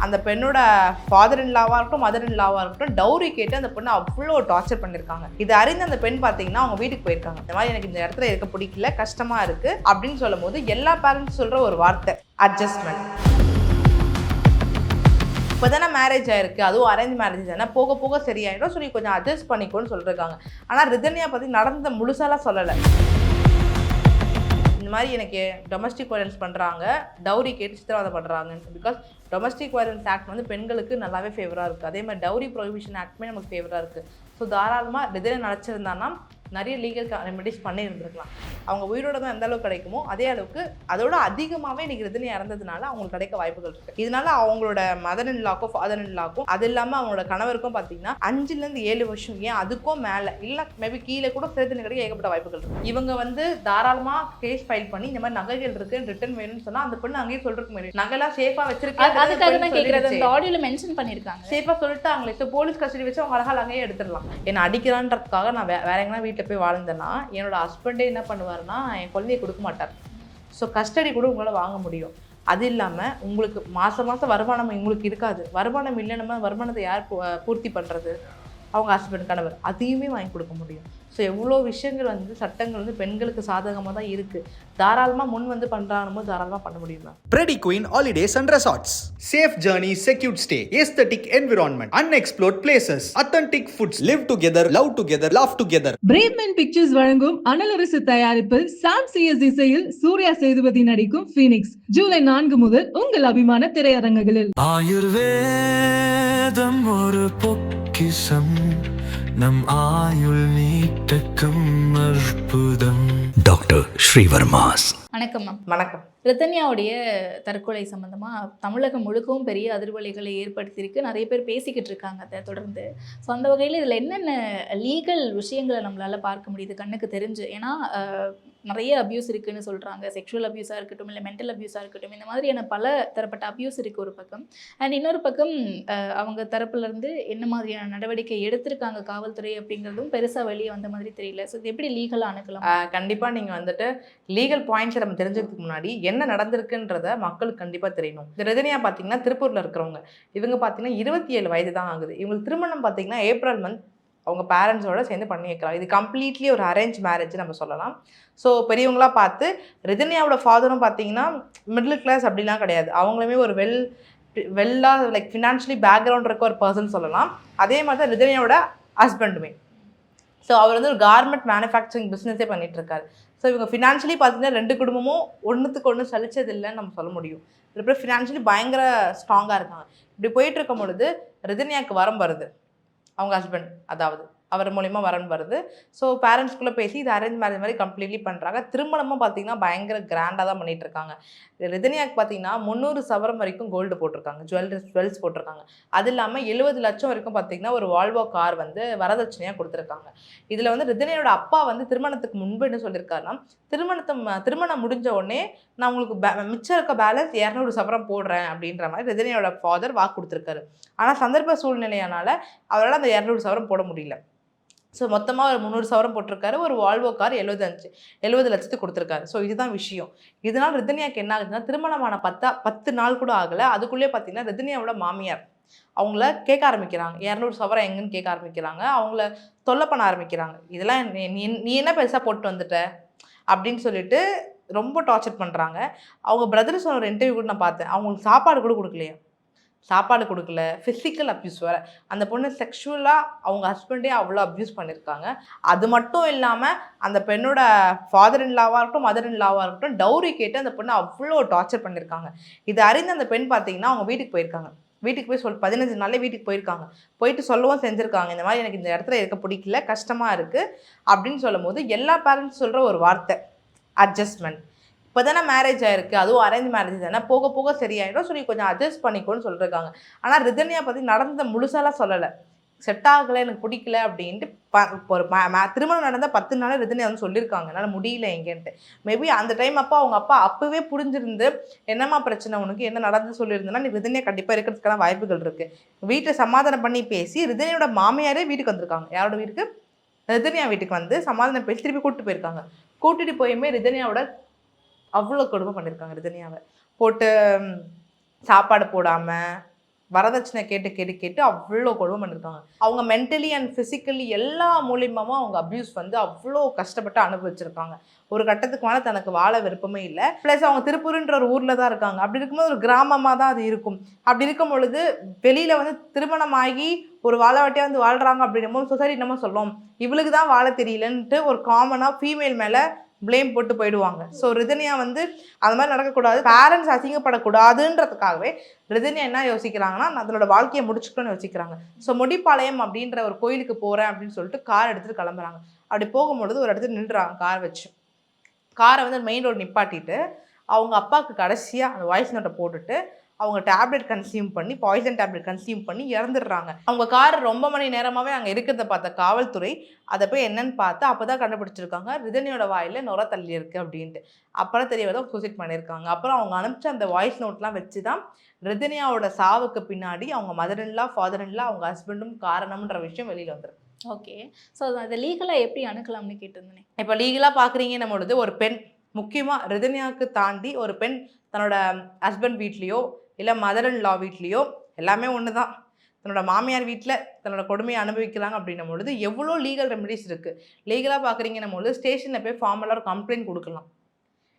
அந்த பெண்ணோட father in லாவாக இருக்கட்டும் மதர் இன் லாவாக இருக்கட்டும் டவுரி கேட்டு அந்த பொண்ணை அவ்வளோ டார்ச்சர் பண்ணியிருக்காங்க. இது அறிந்து அந்த பெண் பார்த்தீங்கன்னா அவங்க வீட்டுக்கு போயிருக்காங்க. இந்த மாதிரி எனக்கு இந்த இடத்துல இருக்க பிடிக்கல, கஷ்டமா இருக்கு அப்படின்னு சொல்லும் போது எல்லா பேரண்ட்ஸ் சொல்ற ஒரு வார்த்தை அட்ஜஸ்ட்மெண்ட். இப்போ தானே மேரேஜ் ஆயிருக்கு, அதுவும் அரேஞ்ச் மேரேஜ் தானே, போக போக சரியாயிடும் சொல்லி கொஞ்சம் அட்ஜஸ்ட் பண்ணிக்கோன்னு சொல்லிருக்காங்க. ஆனால் ரிதன்யா பற்றி நடந்த முழுசாலாம் சொல்லலை. இந்த மாதிரி எனக்கு டொமஸ்டிக் வயலன்ஸ் பண்ணுறாங்க, டவுரி கேட்டு சித்திரவதை பண்ணுறாங்க. பிகாஸ் டொமஸ்டிக் வயலன்ஸ் ஆக்ட் வந்து பெண்களுக்கு நல்லாவே ஃபேவராக இருக்குது. அதே மாதிரி டவுரி ப்ரொஹிபிஷன் ஆக்ட்மே நமக்கு ஃபேவராக இருக்குது. ஸோ தாராளமாக ரிதன்யா நினச்சிருந்தான்னா நிறைய லீகல் ரெமெடிஸ் பண்ணி இருந்திருக்கலாம். அவங்க உயிரோட தான் எந்த அளவுக்கு கிடைக்குமோ அதே அளவுக்கு அதோட அதிகமாகவே இன்றைக்கி ரிதன்யா இறந்ததுனால அவங்களுக்கு கிடைக்க வாய்ப்புகள் இருக்குது. இதனால அவங்களோட மதர் இன் லாக்கும் ஃபாதர் இன் லாக்கும் அது இல்லாமல் அவங்களோட கணவருக்கும் பார்த்தீங்கன்னா 5-7 வருஷம், ஏன் அதுக்கும் மேலே இல்லை மேபி கீழே கூட சேர்த்து கிடைக்க ஏகப்பட்ட வாய்ப்புகள் இருக்குது. இவங்க வந்து தாராளமாக கேஸ் ஃபைல் பண்ணி இந்த மாதிரி நகைகள் இருக்கு ரிட்டர்ன் வேணும்னு சொன்னால் அந்த பொண்ணு அங்கேயே சொல்லிருக்கு மாதிரி நகைலாம் சேஃபாக வச்சிருக்கேன் சேஃபாக சொல்லிட்டாங்களே. ஸோ போலீஸ் கஸ்டடி வச்சு அவங்க அழகாக அங்கேயே எடுத்துடலாம். என்னை அடிக்கிறான்றதுக்காக நான் வேற எங்கன்னா வீட்டில் போய் வாழ்ந்தேன்னா என்னோட ஹஸ்பண்டே என்ன பண்ணுவாருன்னா என் குழந்தைய கொடுக்க மாட்டார். ஸோ கஸ்டடி கூட உங்களால் வாங்க முடியும். அது இல்லாமல் உங்களுக்கு மாதம் வருமானம் உங்களுக்கு இருக்காது. வருமானம் இல்லைன்னா வருமானத்தை யார் பூர்த்தி பண்ணுறது? அவங்க ஹஸ்பண்ட் கணவர், அதையுமே வாங்கி கொடுக்க முடியும். ஸோ எவ்வளோ விஷயங்கள் வந்து சட்டங்கள் வந்து பெண்களுக்கு சாதகமாக தான் இருக்குது. தாராளமாக முன் வந்து பண்ணுறாங்கன்னு தாராளமாக பண்ண முடியும். Pretty Queen Holidays and Resorts. Safe journey, secured stay, aesthetic environment, unexplored places, authentic foods, live together, love together, laugh together. Braveman Pictures வழங்கும் அனலரசு தயாரிப்பில் சாம் சிஎஸ் இசையில் சூர்யா சேதுபதி நடிக்கும் ஃபீனிக்ஸ் ஜூலை 4 முதல் உங்கள் அபிமான திரையரங்குகளில். ஆயுர்வேதம் ஒரு பொக்கிஷம், நம் ஆயுள் நீட்டக்கும் அற்புதம். டாக்டர் ஸ்ரீவர்மாஸ். வணக்கம் மேம். வணக்கம். ரிதன்யாவுடைய தற்கொலை சம்மந்தமாக தமிழகம் முழுக்கவும் பெரிய அதிர்வலைகளை ஏற்படுத்தியிருக்கு. நிறைய பேர் பேசிக்கிட்டு இருக்காங்க அதை தொடர்ந்து. ஸோ அந்த வகையில் இதில் என்னென்ன லீகல் விஷயங்களை நம்மளால் பார்க்க முடியுது கண்ணுக்கு தெரிஞ்சு? ஏன்னா நிறைய அப்யூஸ் இருக்குதுன்னு சொல்கிறாங்க. செக்ஷுவல் அப்யூஸாக இருக்கட்டும், இல்லை மென்டல் அப்யூஸாக இருக்கட்டும், இந்த மாதிரியான பல தரப்பட்ட அப்யூஸ் இருக்குது ஒரு பக்கம். அண்ட் இன்னொரு பக்கம் அவங்க தரப்புலேருந்து என்ன மாதிரியான நடவடிக்கை எடுத்திருக்காங்க காவல்துறை அப்படிங்கிறதும் பெருசாக வெளியே வந்த மாதிரி தெரியல. ஸோ இது எப்படி லீகலாக அணுகலாம்? கண்டிப்பாக நீங்கள் வந்துட்டு லீகல் பாயிண்ட்ஸை நம்ம தெரிஞ்சதுக்கு முன்னாடி என்ன நடந்திருக்குன்றத மக்களுக்கு கண்டிப்பாக தெரியணும். இந்த ரிதன்யா பார்த்தீங்கன்னா திருப்பூரில் இருக்கிறவங்க. இவங்க பார்த்தீங்கன்னா 27 வயது தான் ஆகுது. இவங்களுக்கு திருமணம் பார்த்தீங்கன்னா ஏப்ரல் மந்த் அவங்க பேரண்ட்ஸோட சேர்ந்து பண்ணி வைக்கிறாங்க. இது கம்ப்ளீட்லி ஒரு அரேஞ்ச் மேரேஜ் நம்ம சொல்லலாம். ஸோ பெரியவங்களாக பார்த்து ரிதன்யாவோட ஃபாதரும் பார்த்தீங்கன்னா மிடில் கிளாஸ் அப்படிலாம் கிடையாது. அவங்களுமே ஒரு வெல்லாக லைக் ஃபினான்ஷியலி பேக்ரவுண்ட் இருக்க ஒரு பர்சன் சொல்லலாம். அதே மாதிரி தான் ரிதன்யாவோட ஹஸ்பண்டுமே. ஸோ அவர் வந்து ஒரு கார்மெண்ட் மேனுஃபேக்சரிங் பிஸ்னஸே பண்ணிகிட்ருக்காரு. ஸோ இவங்க ஃபினான்ஷியலி பார்த்தீங்கன்னா 2 குடும்பமும் ஒன்றுத்துக்கு ஒன்று சலிச்சது இல்லைன்னு நம்ம சொல்ல முடியும். இதுக்கப்புறம் ஃபினான்ஷியலி பயங்கர ஸ்ட்ராங்காக இருக்காங்க. இப்படி போயிட்டு இருக்கும் பொழுது ரிதன்யாவுக்கு வரம் வருது. அவங்க ஹஸ்பண்ட் அதாவது அவர் மூலிமா வரன் வருது. ஸோ பேரண்ட்ஸ்குள்ளே பேசி இது அரேஞ்ச் மேரேஜ் மாதிரி கம்ப்ளீட்லி பண்ணுறாங்க. திருமணமும் பார்த்தீங்கன்னா பயங்கர கிராண்டாக தான் பண்ணிகிட்டு இருக்காங்க. ரிதன்யாவுக்கு பார்த்தீங்கன்னா 300 சவரம் வரைக்கும் கோல்டு போட்டிருக்காங்க, ஜுவல்ஸ் போட்டிருக்காங்க. அது இல்லாமல் 70 லட்சம் வரைக்கும் பார்த்தீங்கன்னா ஒரு வால்வோ கார் வந்து வரதட்சணையாக கொடுத்துருக்காங்க. இதில் வந்து ரிதன்யாவோட அப்பா வந்து திருமணத்துக்கு முன்பு என்ன சொல்லியிருக்காருன்னா, திருமணம் முடிஞ்ச உடனே நான் உங்களுக்கு மிச்சம் இருக்க பேலன்ஸ் 200 சவரம் போடுறேன் அப்படின்ற மாதிரி ரிதன்யாவோட ஃபாதர் வாக்கு கொடுத்துருக்காரு. ஆனால் சந்தர்ப்ப சூழ்நிலையானால் அவரால் அந்த 200 சவரம் போட முடியல. ஸோ மொத்தமாக ஒரு 300 சவரம் போட்டிருக்காரு. ஒரு வால்வோ கார் 70 லட்சத்துக்கு கொடுத்துருக்காரு. ஸோ இதுதான் விஷயம். இதனால் ரிதன்யாவுக்கு என்ன ஆகுதுன்னா, திருமணமான 10 நாள் கூட ஆகலை. அதுக்குள்ளேயே பார்த்தீங்கன்னா ரிதன்யாவோட மாமியார் அவங்கள கேட்க ஆரம்பிக்கிறாங்க. 200 சவரம் எங்கன்னு கேட்க ஆரம்பிக்கிறாங்க. அவங்கள தொல்லை பண்ண ஆரம்பிக்கிறாங்க. இதெல்லாம் நீ என்ன பெருசாக போட்டு வந்துட்ட அப்படின்னு சொல்லிட்டு ரொம்ப டார்ச்சர் பண்ணுறாங்க. அவங்க பிரதர் சொன்ன ஒரு இன்டர்வியூ கூட நான் பார்த்தேன். அவங்களுக்கு சாப்பாடு கூட கொடுக்கலையா, சாப்பாடு கொடுக்கல, ஃபிசிக்கல் அப்யூஸ் வேறு. அந்த பொண்ணு செக்ஷுவலாக அவங்க ஹஸ்பண்டே அவ்வளோ அப்யூஸ் பண்ணியிருக்காங்க. அது மட்டும் இல்லாமல் அந்த பெண்ணோட ஃபாதர் இன் லாவாக இருக்கட்டும் மதர் இன் லாவாக இருக்கட்டும் டவுரி கேட்டு அந்த பொண்ணை அவ்வளோ டார்ச்சர் பண்ணியிருக்காங்க. இது அறிந்து அந்த பெண் பார்த்தீங்கன்னா அவங்க வீட்டுக்கு போயிருக்காங்க. வீட்டுக்கு போய் 15 நாளே வீட்டுக்கு போயிருக்காங்க. போயிட்டு சொல்லவும் செஞ்சுருக்காங்க, இந்த மாதிரி எனக்கு இந்த இடத்துல இருக்க பிடிக்கல, கஷ்டமாக இருக்குது அப்படின்னு சொல்லும் போது எல்லா பேரண்ட்ஸ் சொல்கிற ஒரு வார்த்தை அட்ஜஸ்ட்மெண்ட். இப்போ தானே மேரேஜ் ஆயிருக்கு, அதுவும் அரேஞ்ச் மேரேஜ் தானே, போக போக சரியாயிடும் சொல்லி கொஞ்சம் அட்ஜஸ்ட் பண்ணிக்கோன்னு சொல்லியிருக்காங்க. ஆனால் ரிதன்யா பற்றி நடந்த முழுசாலாம் சொல்லலை. செட் ஆகலை, எனக்கு பிடிக்கல அப்படின்ட்டு ஒரு திருமணம் நடந்த 10 நாள் ரிதன்யா வந்து சொல்லியிருக்காங்க என்னால் முடியல எங்கேன்ட்டு. மேபி அந்த டைம் அவங்க அப்பா அப்போவே புரிஞ்சிருந்து என்னம்மா பிரச்சனை உனக்கு என்ன நடந்து சொல்லியிருந்தேன்னா நீ ரிதன்யா கண்டிப்பாக இருக்கிறதுக்கான வாய்ப்புகள் இருக்குது. வீட்டை சமாதானம் பண்ணி பேசி ரிதன்யாவோட மாமியாரே வீட்டுக்கு வந்திருக்காங்க. யாரோட வீட்டுக்கு? ரிதன்யா வீட்டுக்கு வந்து சமாதானம் பேசி திருப்பி கூப்பிட்டு போயிருக்காங்க. கூட்டிகிட்டு போயுமே ரிதன்யாவோட அவ்வளோ கொடுமை பண்ணியிருக்காங்க. ரிதன்யாவை போட்டு சாப்பாடு போடாமல் வரதட்சணை கேட்டு கேட்டு கேட்டு அவ்வளோ கொடுமை பண்ணியிருக்காங்க. அவங்க மென்டலி அண்ட் ஃபிசிக்கலி எல்லா மூலியமாகவும் அவங்க அப்யூஸ் வந்து அவ்வளோ கஷ்டப்பட்டு அனுபவிச்சிருக்காங்க. ஒரு கட்டத்துக்கு மேலே தனக்கு வாழ விருப்பமே இல்லை. ப்ளஸ் அவங்க திருப்பூருன்ற ஒரு ஊரில் தான் இருக்காங்க. அப்படி இருக்கும்போது ஒரு கிராமமாக தான் அது இருக்கும். அப்படி இருக்கும் பொழுது வெளியில் வந்து திருமணம் ஆகி ஒரு வாழவாட்டியாக வந்து வாழ்கிறாங்க அப்படின்னும் சொசைட்டி நம்ம சொல்லும் இவளுக்கு தான் வாழ தெரியலன்ட்டு ஒரு காமனாக ஃபீமேல் மேலே ப்ளேம் போட்டு போயிடுவாங்க. ஸோ ரிதன்யா வந்து அது மாதிரி நடக்கக்கூடாது, பேரண்ட்ஸ் அசிங்கப்படக்கூடாதுன்றதுக்காகவே ரிதன்யா என்ன யோசிக்கிறாங்கன்னா அதனோட வாழ்க்கையை முடிச்சுக்கணும்னு யோசிக்கிறாங்க. ஸோ முடிப்பாளையம் அப்படின்ற ஒரு கோயிலுக்கு போகிறேன் அப்படின்னு சொல்லிட்டு கார் எடுத்துகிட்டு கிளம்புறாங்க. அப்படி போகும்பொழுது ஒரு இடத்துல நின்றுறாங்க கார் வச்சு. காரை வந்து மெயின் ரோடு நிப்பாட்டிட்டு அவங்க அப்பாவுக்கு கடைசியாக அந்த வாய்ஸ் நோட்டை போட்டுட்டு அவங்க டேப்லெட் கன்சியூம் பண்ணி பாய்சன் டேப்லெட் கன்சியூம் பண்ணி இறந்துடுறாங்க. அவங்க கார் ரொம்ப மணி நேரமாகவே அங்கே இருக்கிறத பார்த்த காவல்துறை அதை போய் என்னன்னு பார்த்து அப்போ தான் கண்டுபிடிச்சிருக்காங்க ரிதன்யோட வாயில் நுர தள்ளி இருக்குது அப்படின்ட்டு. அப்புறம் தெரிய தான் சூசைட் பண்ணியிருக்காங்க. அப்புறம் அவங்க அனுப்பிச்ச அந்த வாய்ஸ் நோட்லாம் வச்சு தான் ரிதன்யாவோட சாவுக்கு பின்னாடி அவங்க மதர்-இன்-லா ஃபாதர்-இன்-லா அவங்க ஹஸ்பண்டும் காரணம்ன்ற விஷயம் வெளியில் வந்துருக்கு. ஓகே. ஸோ அதை லீகலாக எப்படி அணுகலாம்னு கேட்டிருந்தேன். இப்போ லீகலாக பார்க்குறீங்கன்னும் பொழுது ஒரு பெண், முக்கியமாக ரிதன்யாவுக்கு தாண்டி ஒரு பெண் தன்னோட ஹஸ்பண்ட் வீட்லேயோ இல்லை மதர்-இன்-லா வீட்லேயோ எல்லாமே ஒன்று தான், தன்னோட மாமியார் வீட்டில் தன்னோட கொடுமையை அனுபவிக்கிறாங்க அப்படின்னும் பொழுது எவ்வளோ லீகல் ரெமெடிஸ் இருக்குது. லீகலாக பார்க்குறீங்கன்னும் பொழுது ஸ்டேஷனில் போய் ஃபார்மலாக ஒரு கம்ப்ளைண்ட் கொடுக்கலாம்.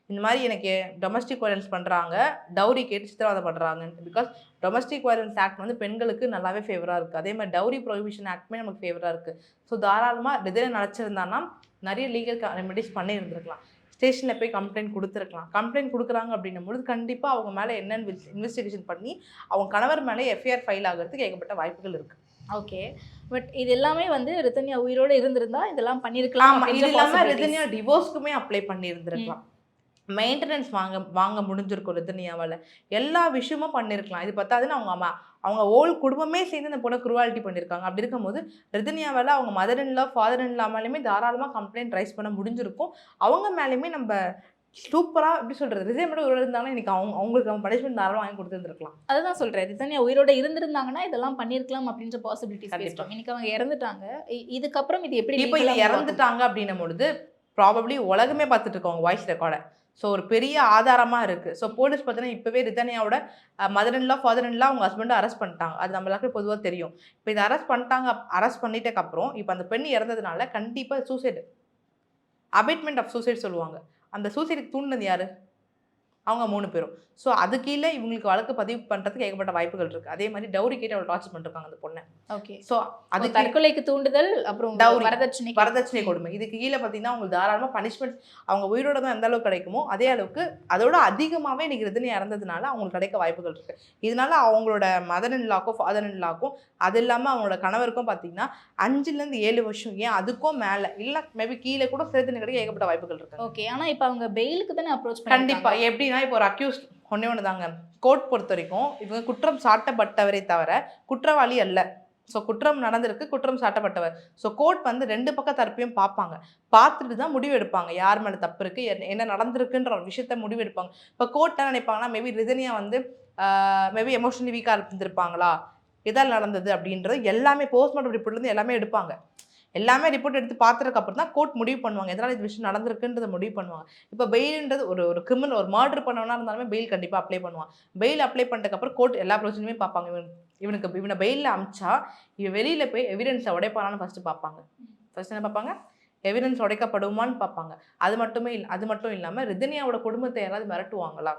இந்த மாதிரி எனக்கு டொமஸ்டிக் வயலன்ஸ் பண்ணுறாங்க, டவுரி கேட்டு சித்திரவதை பண்ணுறாங்க. பிகாஸ் டொமஸ்டிக் வயலன்ஸ் ஆக்ட் வந்து பெண்களுக்கு நல்லாவே ஃபேவராக இருக்குது. அதே மாதிரி டவுரி ப்ரொஹிபிஷன் ஆக்ட்மே நமக்கு ஃபேவராக இருக்குது. ஸோ தாராளமாக ரிதன்யா நினச்சிருந்தான்னா நிறைய லீகல் ரெமெடிஸ் பண்ணி இருந்திருக்கலாம். ஸ்டேஷனில் போய் கம்ப்ளைண்ட் கொடுத்துருக்கலாம். கம்ப்ளைண்ட் கொடுக்குறாங்க அப்படின்னும் பொழுது கண்டிப்பாக அவங்க மேலே என்னென்னு இன்வெஸ்டிகேஷன் பண்ணி அவங்க கணவர் மேலே எஃப்ஐஆர் ஃபைல் ஆகிறதுக்கு ஏகப்பட்ட வாய்ப்புகள் இருக்குது. ஓகே. பட் இது எல்லாமே வந்து ரிதன்யா உயிரோடு இருந்திருந்தா இதெல்லாம் பண்ணியிருக்கலாம். இது இல்லாமல் ரிதன்யா டிவோர்ஸ்க்குமே அப்ளை பண்ணியிருந்திருக்கலாம். மெயின்டெனன்ஸ் வாங்க முடிஞ்சிருக்கும் ரிதன்யாவால். எல்லா விஷயமும் பண்ணியிருக்கலாம். இது பார்த்தாதுன்னு அவங்க ஓல் குடும்பமே சேர்ந்து அந்த பொண்ணை குருவாலிட்டி பண்ணியிருக்காங்க. அப்படி இருக்கும்போது ரிதன்யாவால் அவங்க மதர்-இன்-லா ஃபாதர்-இன்-லா மேலேயுமே தாராளமாக கம்ப்ளைண்ட் ரைஸ் பண்ண முடிஞ்சிருக்கும். அவங்க மேலேயுமே நம்ம சூப்பராக எப்படி சொல்கிறது, ரிதன்யா மட்டும் உயிரோடு இருந்தாங்கன்னா இன்றைக்கி அவங்களுக்கு அவங்க பனிஷ்மெண்ட் தாராளமாக வாங்கி கொடுத்துருந்துருக்கலாம். அதுதான் சொல்கிறேன், ரிதன்யா உயிரோடு இருந்திருந்தாங்கன்னா இதெல்லாம் பண்ணியிருக்கலாம் அப்படின்ற பாசிபிலிட்டிஸ் பேசுகிறோம். இன்றைக்கி அவங்க இறந்துட்டாங்க. இதுக்கப்புறம் இது எப்படி இப்போ இது இறந்துட்டாங்க அப்படின்னும் பொழுது ப்ராபப்ளி உலகமே பார்த்துட்டு இருக்கோம் வாய்ஸ் ரெக்கார்டை. ஸோ ஒரு பெரிய ஆதாரமாக இருக்குது. ஸோ போலீஸ் பார்த்தீங்கன்னா இப்போவே ரிதன்யாவோட மதர்-இன்-லா ஃபாதர்-இன்-லா அவங்க ஹஸ்பண்டை அரெஸ்ட் பண்ணிட்டாங்க. அது நம்மளுக்கு பொதுவாக தெரியும். இப்போ இதை அரெஸ்ட் பண்ணிட்டதுக்கப்புறம் இப்போ அந்த பெண் இறந்ததுனால கண்டிப்பாக சூசைடு, அபேட்மெண்ட் ஆஃப் சூசைட் சொல்லுவாங்க. அந்த சூசைடுக்கு தூண்டினது யார்? அவங்க 3 பேரும். ஸோ அது கீழே இவங்களுக்கு வழக்கு பதிவு பண்ணுறதுக்கு ஏகப்பட்ட வாய்ப்புகள் இருக்குது. அதே மாதிரி டவுரி கேட்டு அவள் டார்ச்சர் பண்ணிருக்காங்க அந்த பொண்ணை. ஓகே. ஸோ அது தற்கொலைக்கு தூண்டுதல், அப்புறம் டவுரி, வரதட்சணை கொடுமை. இதுக்கு கீழே பார்த்தீங்கன்னா அவங்களுக்கு தாராளமாக பனிஷ்மெண்ட் அவங்க உயிரோட தான் எந்த அளவுக்கு கிடைக்குமோ அதே அளவுக்கு அதோட அதிகமாகவே இன்றைக்கி ரிதன்யா இறந்ததுனால அவங்களுக்கு கிடைக்க வாய்ப்புகள் இருக்குது. இதனால அவங்களோட மதர்-இன்-லாக்கும் ஃபாதர்-இன்-லாக்கும் அது இல்லாமல் அவங்களோட கணவருக்கும் பார்த்தீங்கன்னா 5 to 7 வருஷம், ஏன் அதுக்கும் மேலே இல்லை மேபி கீழே கூட சிறுத்தனை கிடைக்க ஏகப்பட்ட வாய்ப்புகள் இருக்குது. ஓகே. ஆனால் இப்போ அவங்க பெயிலுக்கு தானே அப்ரோச் பண்ணி கண்டிப்பாக எப்படின்னா இப்போ ஒரு அக்யூஸ்ட் ஒன்று தாங்க. கோர்ட் பொறுத்த வரைக்கும் இவங்க குற்றம் சாட்டப்பட்டவரே தவிர குற்றவாளி அல்ல. ஸோ குற்றம் நடந்திருக்கு, குற்றம் சாட்டப்பட்டவர். ஸோ கோர்ட் வந்து 2 பக்க தரப்பையும் பார்ப்பாங்க. பார்த்துட்டு தான் முடிவு எடுப்பாங்க யார் மேலே தப்பு இருக்குது, என்ன நடந்திருக்குன்ற ஒரு விஷயத்த முடிவு எடுப்பாங்க. இப்போ கோர்ட் என்ன நினைப்பாங்கன்னா மேபி ரிதன்யா வந்து மேபி எமோஷனலி வீக்காக இருந்திருப்பாங்களா, இதால் நடந்தது அப்படின்றது எல்லாமே போஸ்ட்மார்ட்டம் ரிப்போர்ட்லேருந்து எல்லாமே எடுப்பாங்க. எல்லாமே ரிப்போர்ட் எடுத்து பார்த்துறதுக்கப்புறம் தான் கோர்ட் முடிவு பண்ணுவாங்க எதனால் இது விஷயம் நடந்திருக்குன்றதை முடிவு பண்ணுவாங்க. இப்போ பெயில்ன்றது ஒரு கிரிமினல், ஒரு மர்டர் பண்ணவனா இருந்தாலுமே பெயில் கண்டிப்பாக அப்ளை பண்ணுவான். பெயில் அப்ளை பண்ணிட்டதுக்கப்புறம் கோர்ட் எல்லா ப்ரொசீஜருமே பார்ப்பாங்க. இவனை பெயிலில் அமிச்சா இவன் வெளியில் போய் எவிடன்ஸை உடைப்பானான்னு ஃபஸ்ட்டு பார்ப்பாங்க. ஃபஸ்ட் என்ன பார்ப்பாங்க? எவிடன்ஸ் உடைக்கப்படுமான்னு பார்ப்பாங்க. அது மட்டும் இல்லாமல் ரிதன்யாவோட குடும்பத்தை யாராவது மிரட்டுவாங்களா,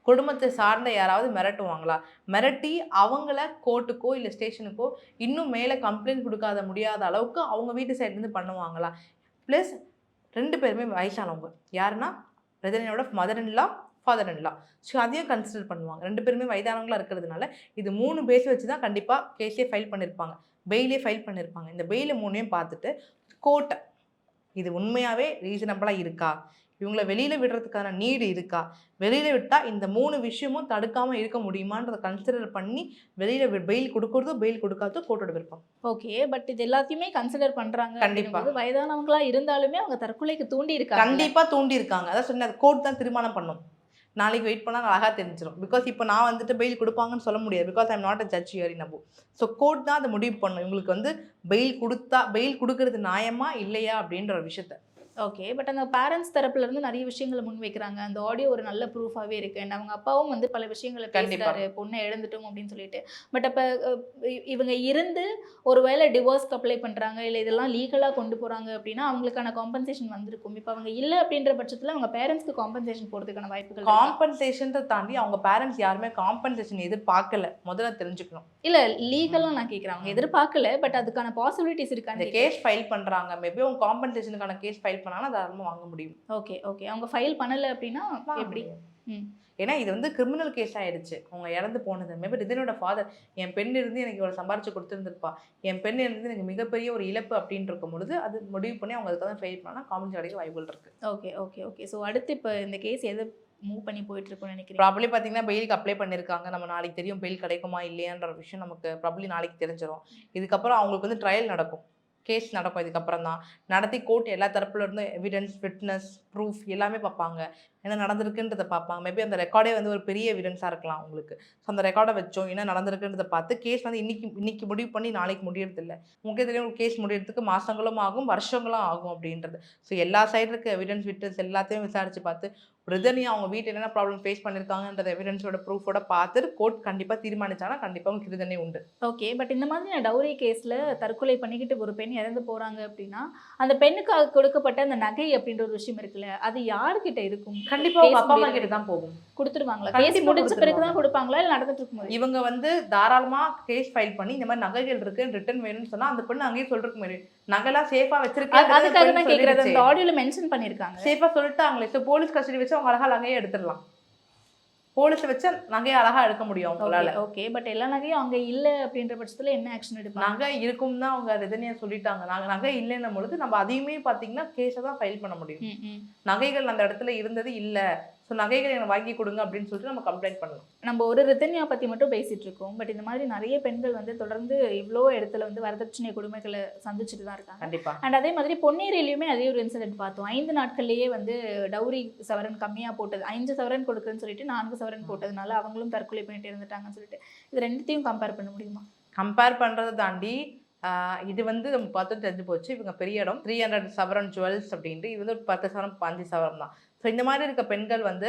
குடும்பத்தை சார்ந்த யாராவது மிரட்டுவாங்களா, மிரட்டி அவங்கள கோர்ட்டுக்கோ இல்லை ஸ்டேஷனுக்கோ இன்னும் மேலே கம்ப்ளைண்ட் கொடுக்காத முடியாத அளவுக்கு அவங்க வீட்டு சைட்லேருந்து பண்ணுவாங்களா. ப்ளஸ் 2 பேருமே வயசானவங்க. யாருன்னா ரிதன்யாவோட மதர்-இன்-லா ஃபாதர்-இன்-லா. ஸோ அதையும் கன்சிடர் பண்ணுவாங்க. 2 பேருமே வயதானவங்களாக இருக்கிறதுனால இது 3 பேஸ் வச்சு தான் கண்டிப்பாக கேஸே ஃபைல் பண்ணியிருப்பாங்க, பெயிலே ஃபைல் பண்ணியிருப்பாங்க. இந்த பெயிலை 3ஐயும் பார்த்துட்டு கோர்ட்டை இது உண்மையாகவே ரீசனபிளாக இருக்கா, இவங்களை வெளியில் விடுறதுக்கான நீடு இருக்கா, வெளியில் விட்டால் இந்த 3 விஷயமும் தடுக்காமல் இருக்க முடியுமான்றதை கன்சிடர் பண்ணி வெளியில் பெயில் கொடுக்குறதோ பெயில் கொடுக்காதோ கோர்ட்டோட விருப்பம். ஓகே. பட் இது எல்லாத்தையுமே கன்சிடர் பண்ணுறாங்க. கண்டிப்பாக வயதானவங்களா இருந்தாலுமே அவங்க தற்கொலைக்கு தூண்டி இருக்காங்க. கண்டிப்பாக தூண்டி இருக்காங்க. அதான் சொன்னேன், கோர்ட் தான் தீர்மானம் பண்ணும். நாளைக்கு வெயிட் பண்ணால் அழகாக தெரிஞ்சிடும். பிகாஸ் இப்போ நான் வந்துட்டு பெயில் கொடுப்பாங்கன்னு சொல்ல முடியாது. Because I'm not a judge here in above. So court தான் அதை முடிவு பண்ணும் இவங்களுக்கு வந்து பெயில் கொடுக்குறது நியாயமா இல்லையா அப்படின்ற ஒரு விஷயத்த. ஓகே. பட் அந்த பேரண்ட்ஸ் தரப்புல இருந்து நிறைய விஷயங்கள முன்வைக்கிறாங்க. அந்த ஆடியோ ஒரு நல்ல ப்ரூஃபாவே இருக்கு. அண்ட் அவங்க அப்பாவும் வந்து பல விஷயங்கள கண்டிப்பா. பேசுறாரு. பொண்ண இழந்துட்டோம் அப்படின்னு சொல்லிட்டு. பட் அப்ப இவங்க இருந்து ஒருவேளை டிவோர்ஸ்க்கு அப்ளை பண்றாங்க, இல்ல இதெல்லாம் லீகலா கொண்டு போறாங்க அப்படின்னா அவங்களுக்கான காம்பன்சேஷன் வந்திருக்கும். இப்ப அவங்க இல்ல அப்படின்ற பட்சத்துல அவங்க பேரண்ட்ஸ்க்கு காம்பன்சேஷன் போறதுக்கான வாய்ப்புகள் இருக்கா? காம்பன்சேஷன் தாண்டி அவங்க பேரண்ட்ஸ் யாருமே காம்பன்சேஷன் எதிர்பார்க்கல. முதல்ல தெரிஞ்சுக்கணும். இல்ல லீகலா நான் கேட்கிறேன். அவங்க எதிர்பார்க்கல. பட் அதுக்கான பாசிபிலிட்டிஸ் இந்த இருக்கான்னு கேஸ் ஃபைல் பண்றாங்க. மேபி அவங்க காம்பன்சேஷனுக்கான கேஸ் ஃபைல் பண்ணாங்கன்னா தாராளமா வாங்க முடியும். Okay, okay. அவங்க ஃபைல் பண்ணல அப்படின்னா வாங்க எப்படி? முடியும். ம். ஏன்னா இது வந்து கிரிமினல் கேஸ் ஆயிடுச்சு. அவங்க இறந்து போனது. மேபி ரிதனோட ஃபாதர் என் பெண் இருந்து எனக்கு இவ்வளவு சம்பாரிச்சு கொடுத்துருந்துருப்பா, என் பெண் இருந்து எனக்கு மிகப்பெரிய ஒரு இழப்பு அப்படின்னு இருக்கும் பொழுது அது முடிவு பண்ணி அவங்க அதுக்காக ஃபைல் பண்ணா காம்பன்சேஷன் கிடைக்க வாய்ப்புகள் இருக்கு. Okay, okay, okay. ஸோ அடுத்து இப்போ இந்த கேஸ் எது மூவ் பண்ணி போயிட்டு இருக்கும்னு நினைக்கிறேன்? ப்ராபப்ளி பார்த்தீங்கன்னா பெயிலுக்கு அப்ளை பண்ணியிருக்காங்க. நம்ம நாளைக்கு தெரியும் பெயில் கிடைக்குமா இல்லையான்ற ஒரு விஷயம் நமக்கு ப்ராபப்ளி நாளைக்கு தெரிஞ்சிடும். இதுக்கப்புறம் அவங்களுக்கு வந்து ட்ரையல் நடக்கும். கேஸ் நடக்கும். இதுக்கப்புறம் தான் நடத்தி கோர்ட் எல்லா தரப்புல இருந்தும் எவிடன்ஸ், விட்னஸ், ப்ரூஃப் எல்லாமே பார்ப்பாங்க. என்ன நடந்திருக்குன்றதை பார்ப்பாங்க. மேபி அந்த ரெக்கார்டே வந்து ஒரு பெரிய எவிடன்ஸாக இருக்கலாம் உங்களுக்கு. ஸோ அந்த ரெக்கார்டை வச்சோம் என்ன நடந்திருக்குன்றதை பார்த்து கேஸ் வந்து இன்னைக்கு முடிவு பண்ணி நாளைக்கு முடியறது இல்லை. உங்களுக்கே தெரியும் கேஸ் முடியறதுக்கு மாதங்களும் ஆகும், வருஷங்களும் ஆகும் அப்படின்றது. ஸோ எல்லா சைடு இருக்க எவிடன்ஸ், விட்னஸ் எல்லாத்தையும் விசாரிச்சு பார்த்து ரிதனியா அவங்க வீட்டில் என்னென்ன ப்ராப்ளம் ஃபேஸ் பண்ணியிருக்காங்கன்ற எவிடன்ஸோட ப்ரூஃபோட பார்த்து கோர்ட் கண்டிப்பாக தீர்மானிச்சாங்கன்னா கண்டிப்பாக உங்களுக்கு ரிதனே உண்டு. ஓகே. பட் இந்த மாதிரி டவுரி கேஸில் தற்கொலை பண்ணிக்கிட்டு ஒரு பெண் இறந்து போகிறாங்க அப்படின்னா அந்த பெண்ணுக்கு கொடுக்கப்பட்ட அந்த நகை அப்படின்ற ஒரு விஷயம் இருக்குல்ல, அது யாருக்கிட்ட இருக்கும்? கண்டிப்பாக அவங்க அப்பா அம்மா கிட்ட தான் போகும். கொடுத்துருவாங்களா? கண்டிப்பா கேஸ் முடிஞ்ச பிறகு தான் கொடுத்துருவாங்க. கொடுப்பாங்களா இல்லை நடந்துட்டு இருக்கும்போது? இவங்க வந்து தாராளமாக கேஸ் ஃபைல் பண்ணி இந்த மாதிரி நகைகள் இருக்கு ரிட்டர்ன் வேணும்னு சொன்னா அந்த பொண்ணு அங்கேயே சொல்லிருக்கு மாதிரி நகைலாம் சேஃபா வச்சிருக்கேன். அதுக்காக தான் கேட்குறது. அந்த ஆடியோவில் மென்ஷன் பண்ணியிருக்காங்க. சேஃபா சொல்லிட்டாங்களே. ஸோ போலீஸ் கஸ்டடி வச்சு அவங்க அழகா நகையை எடுத்துடலாம். போலீஸை வச்சு நகையை அழகா எடுக்க முடியும் அவங்களால. ஓகே. பட் எல்லா நகையும் அங்கே இல்லை அப்படின்ற பட்சத்தில் என்ன ஆக்ஷன் எடுப்பாங்க? நகை இருக்கும் தான் அவங்க ரிதனியா சொல்லிட்டாங்க. நகை இல்லைன்னும் பொழுது நம்ம அதையுமே பார்த்தீங்கன்னா கேஸை தான் ஃபைல் பண்ண முடியும். நகைகள் அந்த இடத்துல இருந்தது இல்லை, ஸோ நகைகள் எனக்கு வாங்கி கொடுங்க அப்படின்னு சொல்லிட்டு நம்ம கம்ப்ளைண்ட் பண்ணலாம். நம்ம ஒரு ரிதன்யா பற்றி மட்டும் பேசிகிட்டு இருக்கோம். பட் இந்த மாதிரி நிறைய பெண்கள் வந்து தொடர்ந்து இவ்வளோ இடத்துல வந்து வரதட்சணை கொடுமைகளை சந்திச்சுட்டு தான் இருக்காங்க. கண்டிப்பாக. அண்ட் அதே மாதிரி பொன்னேரியிலையுமே அதே ஒரு இன்சிடென்ட் பார்த்தோம். 5 நாட்கள்லேயே வந்து டவுரி சவரன் கம்மியாக போட்டது, 5 சவரன் கொடுக்குறேன்னு சொல்லிட்டு 4 சவரன் போட்டதுனால அவங்களும் தற்கொலை பண்ணிட்டு இருந்துட்டாங்கன்னு சொல்லிட்டு இது ரெண்டுத்தையும் கம்பேர் பண்ண முடியுமா? கம்பேர் பண்ணுறதை தாண்டி இது வந்து நம்ம பார்த்து தெரிஞ்சு போச்சு. இவங்க பெரிய இடம் 300 சவரன் ஜுவல்ஸ் அப்படின்ட்டு இது வந்து ஒரு 10 சவரம் 5 சவரம் தான். ஸோ இந்த மாதிரி இருக்க பெண்கள் வந்து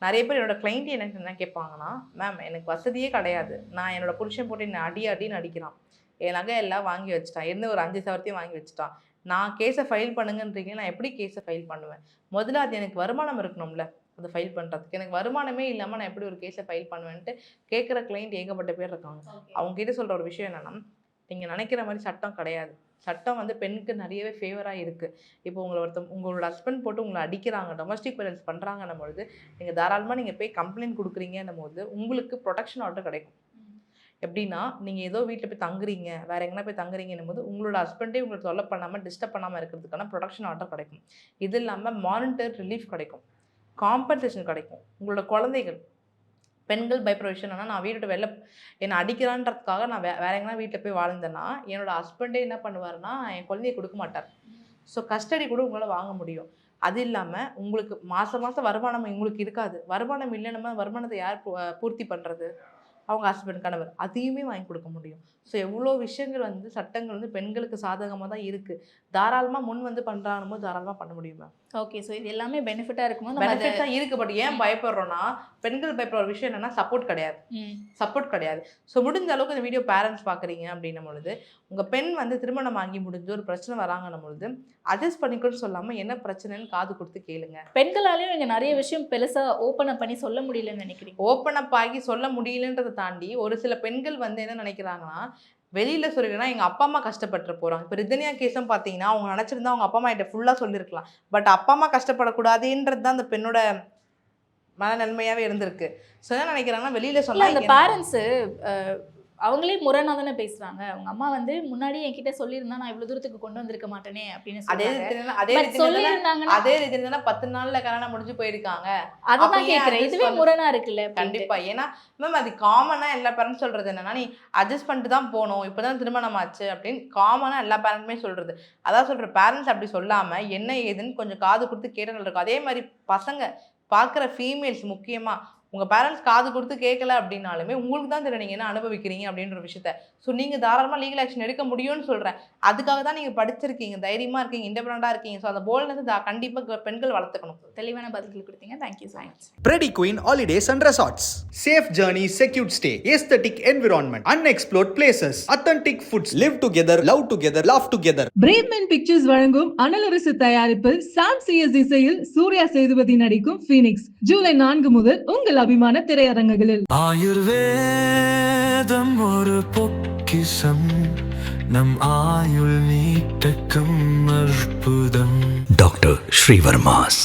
நிறைய பேர் என்னோட கிளைண்ட் எனக்கு என்ன கேட்பாங்கன்னா, மேம் எனக்கு வசதியே கிடையாது, நான் என்னோட புருஷன் போட்டு என்னை அடின்னு அடிக்கிறான், என் நகை எல்லாம் வாங்கி வச்சுட்டான், இருந்து ஒரு 5 சவரத்தையும் வாங்கி வச்சுட்டான், நான் கேஸை ஃபைல் பண்ணுங்கன்றீங்க, நான் எப்படி கேஸை ஃபைல் பண்ணுவேன்? முதல்ல அது எனக்கு வருமானம் இருக்கணும்ல அதை ஃபைல் பண்ணுறதுக்கு. எனக்கு வருமானமே இல்லாமல் நான் எப்படி ஒரு கேஸை ஃபைல் பண்ணுவேன்ட்டு கேட்குற கிளைண்ட் ஏகப்பட்ட பேர் இருக்காங்க. அவங்க கிட்ட சொல்கிற ஒரு விஷயம் என்னென்னா, நீங்கள் நினைக்கிற மாதிரி சட்டம் கிடையாது. சட்டம் வந்து பெண்ணுக்கு நிறையவே ஃபேவராக இருக்குது. இப்போ உங்களோட ஹஸ்பண்ட் போட்டு உங்களை அடிக்கிறாங்க, டொமஸ்டிக் வயலன்ஸ் பண்ணுறாங்கன்னும் பொழுது நீங்கள் தாராளமாக நீங்கள் போய் கம்ப்ளைண்ட் கொடுக்குறீங்கன்னும் போது உங்களுக்கு ப்ரொடெக்ஷன் ஆர்டர் கிடைக்கும். எப்படின்னா நீங்கள் ஏதோ வீட்டில் போய் தங்குறீங்க, வேறு எங்கன்னா போய் தங்குறீங்கன்னும் போது உங்களோட ஹஸ்பண்டே உங்களை தொல்லை பண்ணாமல் டிஸ்டர்ப் பண்ணாமல் இருக்கிறதுக்கான ப்ரொடெக்ஷன் ஆர்டர் கிடைக்கும். இது இல்லாமல் மானிட்டர் ரிலீஃப் கிடைக்கும், காம்பன்சேஷன் கிடைக்கும். உங்களோட குழந்தைகள் பெண்கள் பயப்படுற விஷயம் என்னன்னா, நான் வீட்டை என்னை அடிக்கிறான்றதுக்காக நான் வேற எங்கன்னா வீட்டில் போய் வாழ்ந்தேன்னா என்னோட ஹஸ்பண்டே என்ன பண்ணுவாருன்னா என் குழந்தைய கொடுக்க மாட்டார். ஸோ கஸ்டடி கூட உங்களால் வாங்க முடியும். அது இல்லாமல் உங்களுக்கு மாதம் வருமானம் உங்களுக்கு இருக்காது. வருமானம் இல்லைன்னா வருமானத்தை யார் பூர்த்தி பண்ணுறது? அவங்க ஹஸ்பண்ட், கணவர். அதையுமே வாங்கி கொடுக்க முடியும். ஸோ எவ்வளோ விஷயங்கள் வந்து சட்டங்கள் வந்து பெண்களுக்கு சாதகமாக தான் இருக்குது. தாராளமாக முன் வந்து பண்ணுறாங்கன்னு போது தாராளமாக பண்ண முடியுமா? ஓகே. ஸோ இது எல்லாமே பெனிஃபிட்டாக இருக்கும்போது பெனிஃபிட் தான் இருக்குது. பட் ஏன் பயப்படுறோன்னா, பெண்கள் பயப்படுற ஒரு விஷயம் என்னென்னா சப்போர்ட் கிடையாது. ஸோ முடிஞ்ச அளவுக்கு இந்த வீடியோ பேரண்ட்ஸ் பார்க்குறீங்க அப்படின்னும் பொழுது உங்கள் பெண் வந்து திருமணம் ஆகி முடிஞ்சு ஒரு பிரச்சனை வராங்கன்னும் பொழுது அட்ஜஸ்ட் பண்ணிக்கணும்னு சொல்லாமல் என்ன பிரச்சனைன்னு காது கொடுத்து கேளுங்க. பெண்களாலேயும் இங்கே நிறைய விஷயம் பெருசாக ஓப்பன் அப் பண்ணி சொல்ல முடியலன்னு நினைக்கிறீங்க? ஓப்பன் அப் ஆகி சொல்ல முடியலன்றதை தாண்டி ஒரு சில பெண்கள் வந்து என்ன நினைக்கிறாங்கன்னா, வெளியில் சொல்லிடுனா எங்கள் அப்பா அம்மா கஷ்டப்பட்டு போகிறாங்க. இப்போ ரிதன்யா கேஸும் பார்த்தீங்கன்னா அவங்க நினச்சிருந்தா அவங்க அப்பா அம்மா கிட்ட ஃபுல்லாக சொல்லியிருக்கலாம். பட் அப்பா அம்மா கஷ்டப்படக்கூடாதுன்றது தான் அந்த பெண்ணோட மனநன்மையாகவே இருந்திருக்கு. ஸோ என்ன நினைக்கிறாங்கன்னா வெளியில் சொன்னால் அந்த பேரண்ட்ஸு அவங்களே முரணா தானே பேசுறாங்க. அவங்க அம்மா வந்து முன்னாடி என்கிட்ட சொல்லியிருந்தா நான் இவ்வளவு தூரத்துக்கு கொண்டு வந்திருக்க மாட்டேனே அப்படின்னு அதே ரீதியில 10 நாள்ல கல்யாணம் முடிஞ்சு போயிருக்காங்க. அதான் கேட்கிறேன். இதுவே முரணா இருக்குல்ல? கண்டிப்பா. ஏன்னா மேம் அது காமனா எல்லா பேரண்ட்ஸ் சொல்றது என்னன்னா, நீ அட்ஜஸ்ட் பண்ணிட்டு தான் போகணும், இப்பதான் திருமணம் ஆச்சு அப்படின்னு காமனா எல்லா பேரண்ட்ஸுமே சொல்றது. அதான் சொல்ற, பேரண்ட்ஸ் அப்படி சொல்லாம என்ன ஏதுன்னு கொஞ்சம் காது கொடுத்து கேட்டல் இருக்கும். அதே மாதிரி பசங்க பார்க்குற ஃபீமேல்ஸ் முக்கியமாக உங்கள் பேரண்ட்ஸ் காது கொடுத்து கேட்கல அப்படின்னாலுமே உங்களுக்கு தான் தெரியும் நீங்கள் என்ன அனுபவிக்கிறீங்க அப்படின்ற விஷயத்த. ஸோ நீங்கள் தாராளமாக லீகல் ஆக்ஷன் எடுக்க முடியும்னு சொல்கிறேன். அதுக்காக தான் நீங்கள் படிச்சிருக்கீங்க, தைரியமாக இருக்கீங்க, இண்டிபெண்டண்டாக இருக்கீங்க. ஸோ அந்த போல்ட்னஸ் கண்டிப்பாக பெண்கள் வளர்த்துக்கணும். தெளிவான பதில்கள் கொடுத்தீங்க. Thank you so much. Preddy Queen Holidays and Resorts. Safe journey, secured stay, aesthetic environment, unexplored places, authentic foods, live together, love together, laugh together. Bravemen pictures வழங்கும் அனலரசு தயாரிப்பில் சாம் சிஎஸ் இசையில் சூர்யா சேதுபதி நடிக்கும் ஃபீனிக்ஸ் ஜூலை 4 முதல் உங்கள் அபிமான திரையரங்குகளில். ஆயுர்வேதம் ஒரு பொக்கிஷம், நம் ஆயுள் நீட்டக்கும் அற்புதம். டாக்டர் ஸ்ரீவர்மாஸ்.